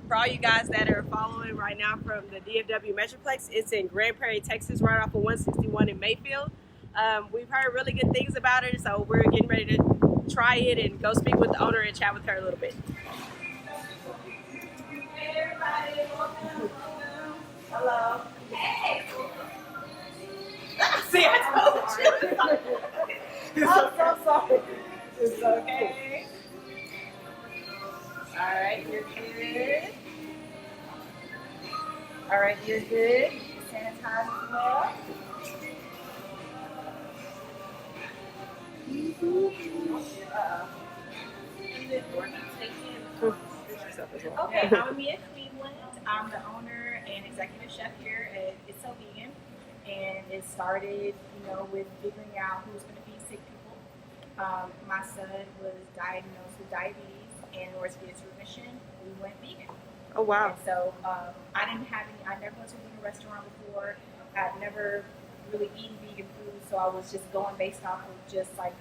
For all you guys that are following right now from the DFW Metroplex, it's in Grand Prairie, Texas, right off of 161 in Mayfield. We've heard really good things about it, so we're getting ready to try it and go speak with the owner and chat with her a little bit. Hey everybody, welcome. Hello. Hey. See, I told you. I'm so sorry. It's okay. All right, you're good. All right, you're good. Sanitize as well. Okay, I'm Amiya Cleveland. I'm the owner and executive chef here at ITSO Vegan, and it started, with figuring out who's going to feed sick people. My son was diagnosed with diabetes, and in order to get his remission, we went vegan. Oh wow! And so I never went to a vegan restaurant before. I'd never really eaten vegan food, so I was just going based off of just like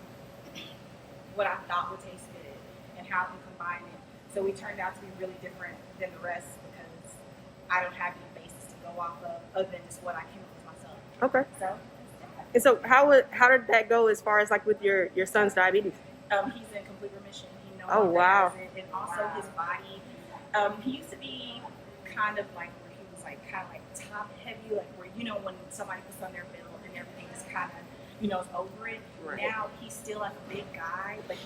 what I thought would taste good and how I can combine it. So we turned out to be really different than the rest because I don't have any basis to go off of other than just what I came up with myself. Okay. So. And so how did that go as far as like with your son's diabetes? He's in complete remission. He no Oh longer wow! has it. And also his body. He used to be kind of like where he was like kind of like top heavy, like where when somebody puts on their belt and everything is kind of is over it. Right. Now he's still like a big guy, but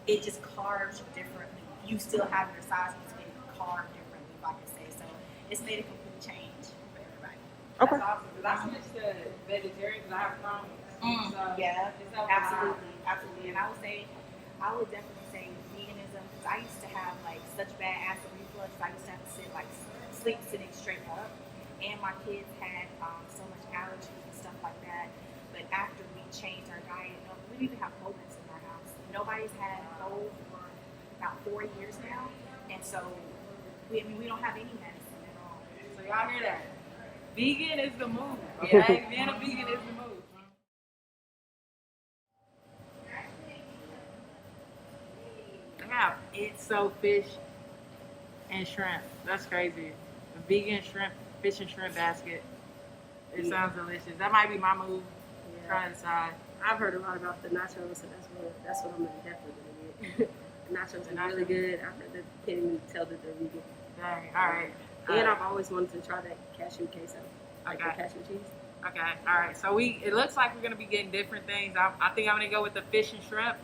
it just carves differently. You still have your size, but it's getting carved differently, if I can say. So it's made a complete change for everybody. Okay. That's awesome. Because I switched to vegetarian because I have Crohn's. So Yeah, it's helping absolutely. And I would definitely say veganism, because I used to have like such bad acid reflux. I used to have to sleep sitting straight up, and my kids had so much allergies and stuff like that. But after we changed our diet, we didn't even have cold in our house. Nobody's had cold for about 4 years now, and so we don't have any medicine at all. So y'all hear that? Vegan is the move. Okay, being a vegan is the move. I have ITSO fish and shrimp. That's crazy. A vegan fish and shrimp basket. It sounds delicious. That might be my move. Yeah. Try to decide. I've heard a lot about the nachos, so that's what I'm definitely gonna get. The nachos are really good. I heard that can't even tell that they're vegan. Dang. All right. And I've always wanted to try that cashew queso, like the Okay. cashew cheese. Okay, all right. So it looks like we're gonna be getting different things. I think I'm gonna go with the fish and shrimp.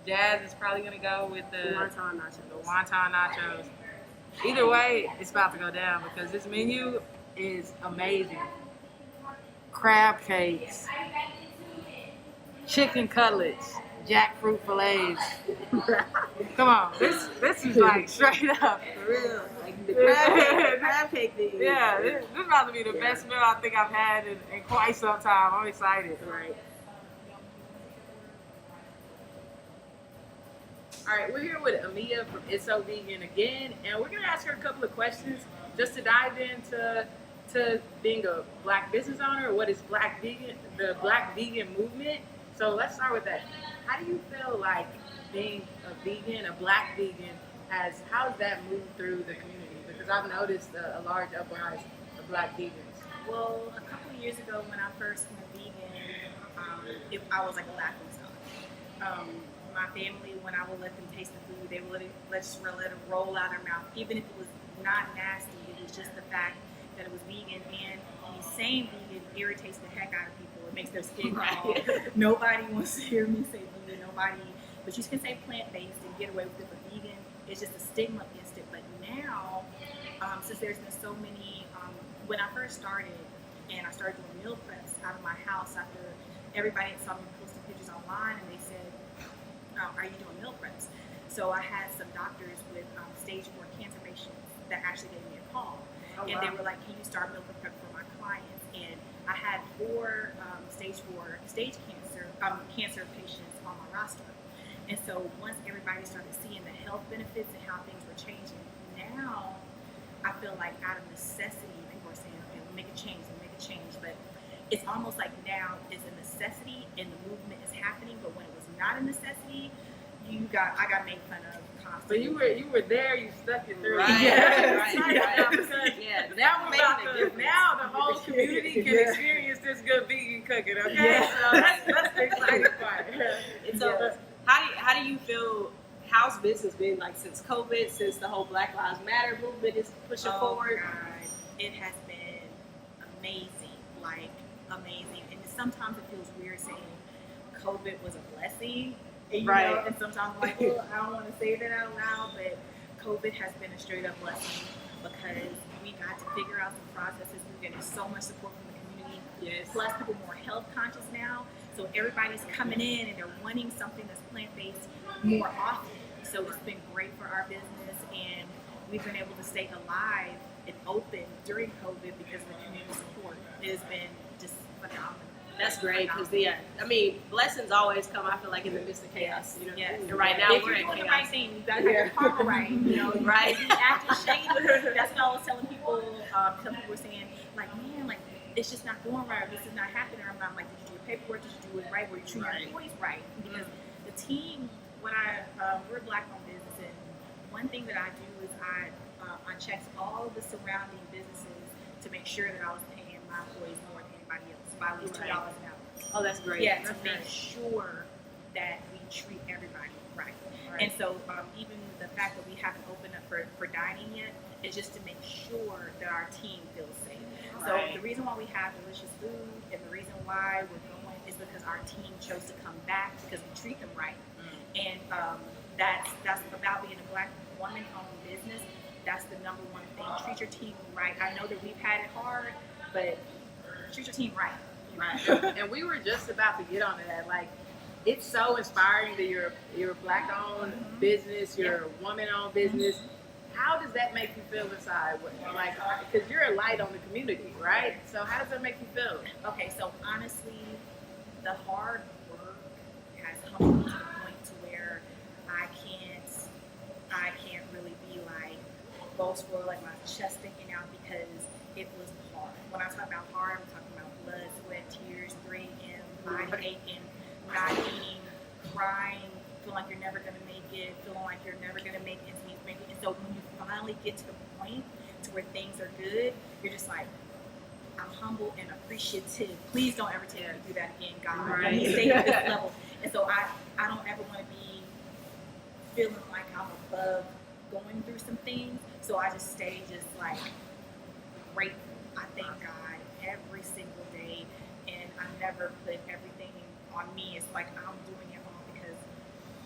Jazz is probably gonna go with the Wonton nachos. wonton nachos. Either way, it's about to go down because this menu is amazing. Crab cakes, chicken cutlets, jackfruit fillets. Come on, this is like straight up. For real, like the crab cake thing. Yeah, this is about to be the best meal I think I've had in quite some time. I'm excited. Right. All right, we're here with Amiya from ITSO Vegan again, and we're gonna ask her a couple of questions just to dive into being a Black business owner. What is Black vegan? The Black vegan movement. So let's start with that. How do you feel like being a vegan, a Black vegan, how has that moved through the community? Because I've noticed a large uprise of Black vegans. Well, a couple of years ago when I first went vegan, I was like a laughing stock. My family, when I would let them taste the food, they would let it roll out of their mouth. Even if it was not nasty, it was just the fact that it was vegan. And the same vegan irritates the heck out of people. It makes their skin crawl. Nobody wants to hear me say vegan. But you can say plant-based and get away with it. But vegan, it's just a stigma against it. But now, since there's been so many, when I first started, and I started doing meal preps out of my house after everybody saw me posting pictures online, and they said, are you doing meal preps? So I had some doctors with stage 4 cancer patients that actually gave me a call. And they were like, can you start meal prep for my clients? And I had 4 stage cancer patients on my roster. And so once everybody started seeing the health benefits and how things were changing, now I feel like out of necessity, people are saying, okay, we'll make a change. But it's almost like now it's a necessity and the movement is happening, but when it was not a necessity, I got made fun of But constantly. you were there. You stuck it through. Right, Yeah. right. Because Yeah, now making a difference. now the whole community can experience this good vegan cooking. Okay, so that's the exciting part. And so, how do you feel? How's business been like since COVID? Since the whole Black Lives Matter movement is pushing forward? God, it has been amazing, like amazing. And sometimes it feels weird saying COVID was a blessing, and, you know, and sometimes I'm like, well, I don't want to say that out loud, but COVID has been a straight up blessing because we got to figure out the processes. We're getting so much support from the community. Yes. Plus, people are more health conscious now, so everybody's coming in and they're wanting something that's plant based more often. So it's been great for our business, and we've been able to stay alive and open during COVID because of the community support. It has been just phenomenal. That's great because I mean, blessings always come. I feel like in the midst of chaos, you know. Yes. And right now if we're you're in doing the chaos. right thing, you gotta have your karma right. You know, Right. You acting shady. That's what I was telling people. Some people were saying, like, man, like it's just not going right. Or this is not happening. Or I'm like, did you do your paperwork? Did you do it right? Were you treating your employees right? Because the team, we're a Black-owned business, and one thing that I do is I checked all the surrounding businesses to make sure that I was paying my employees more than anybody else by at least $2 an hour. Oh, that's great. Yeah, That's to make great. sure that we treat everybody right. And so even the fact that we haven't opened up for dining yet is just to make sure that our team feels safe. So the reason why we have delicious food and the reason why we're going is because our team chose to come back because we treat them right. And that's about being a Black woman-owned business. That's the number one thing. Treat your team right. I know that we've had it hard, but treat your team right. Right. And we were just about to get onto that. Like, it's so inspiring that you're a Black-owned business, you're a woman-owned business. How does that make you feel inside? Like, because you're a light on the community, right? So how does that make you feel? Okay, so honestly, the hard work has humbled me to the point to where I can't really be like boastful, like my chest sticking out because it was hard. When I talk about hard, I'm talking about blood, sweat, tears, 3 a.m., body aching, not eating, crying, feeling like you're never gonna make it, feeling like you're never gonna make ends meet. And so when you finally get to the point to where things are good, you're just like, I'm humble and appreciative. Please don't ever take me through that again, God. Let me stay at this level. And so I don't ever want to be feeling like I'm above going through some things. So I just stay just like grateful. I thank God every single day, and I never put everything on me. It's like I'm doing it all because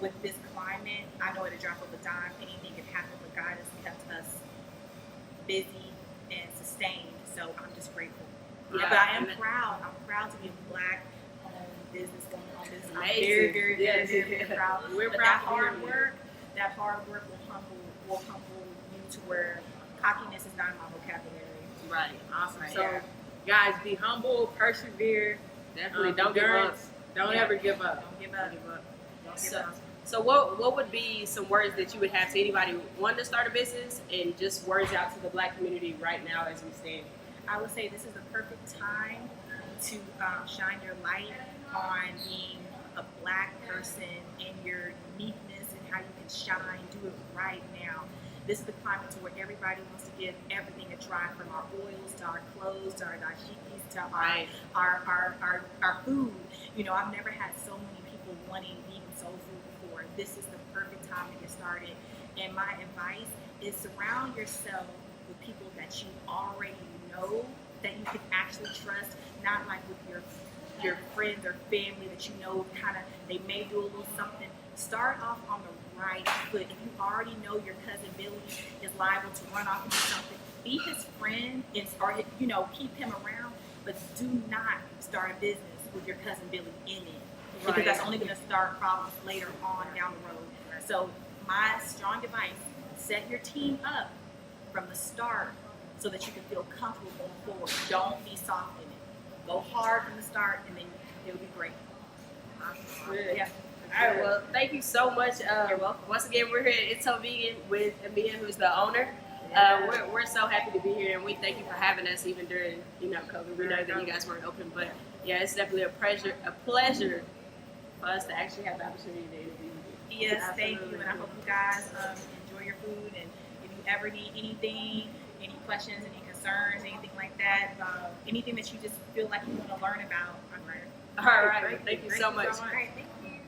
with this climate, I know at a drop of a dime, anything can happen, but God has kept us busy and sustained. So I'm just grateful. Yeah, but I am proud. I'm proud to be a Black-owned business, woman-owned business. I'm very, very, very, very proud. We're But proud that hard work will humble you to where cockiness is not in my vocabulary. Right. Awesome. Right. So, guys, be humble, persevere. Definitely don't give up. endurance. Don't ever give up. Don't give up. Don't give So, up. so what would be some words that you would have to anybody wanting to start a business, and just words out to the Black community right now as we stand? I would say this is the perfect time to shine your light on being a Black person and your uniqueness and how you can shine. Do it right now. This is the climate to where everybody wants to give everything a try, from our oils to our clothes to our dashikis to our food. You know, I've never had so many people wanting vegan soul food before. This is the perfect time to get started. And my advice is surround yourself with people that you already know, that you can actually trust, not like with your friends or family that you know kind of they may do a little something. Start off on the right foot. If you already know your cousin Billy is liable to run off and do something, be his friend and start, you know, keep him around, but do not start a business with your cousin Billy in it, because that's only going to start problems later on down the road. So my strong advice: set your team up from the start so that you can feel comfortable going forward. Don't be soft in it. Go hard from the start, and then it'll be great. Good. Yeah. All right, well, thank you so much. You're welcome. Once again, we're here at ITSO Vegan with Amiya, who's the owner. We're so happy to be here, and we thank you for having us even during, COVID. We know that you guys weren't open, but yeah, it's definitely a pleasure for us to actually have the opportunity to interview you. Yes, thank you, Absolutely. and I hope you guys enjoy your food. And if you ever need anything, any questions, any concerns, anything like that, anything that you just feel like you want to learn about, I'm here. All right. Thank you so much. All right, thank you.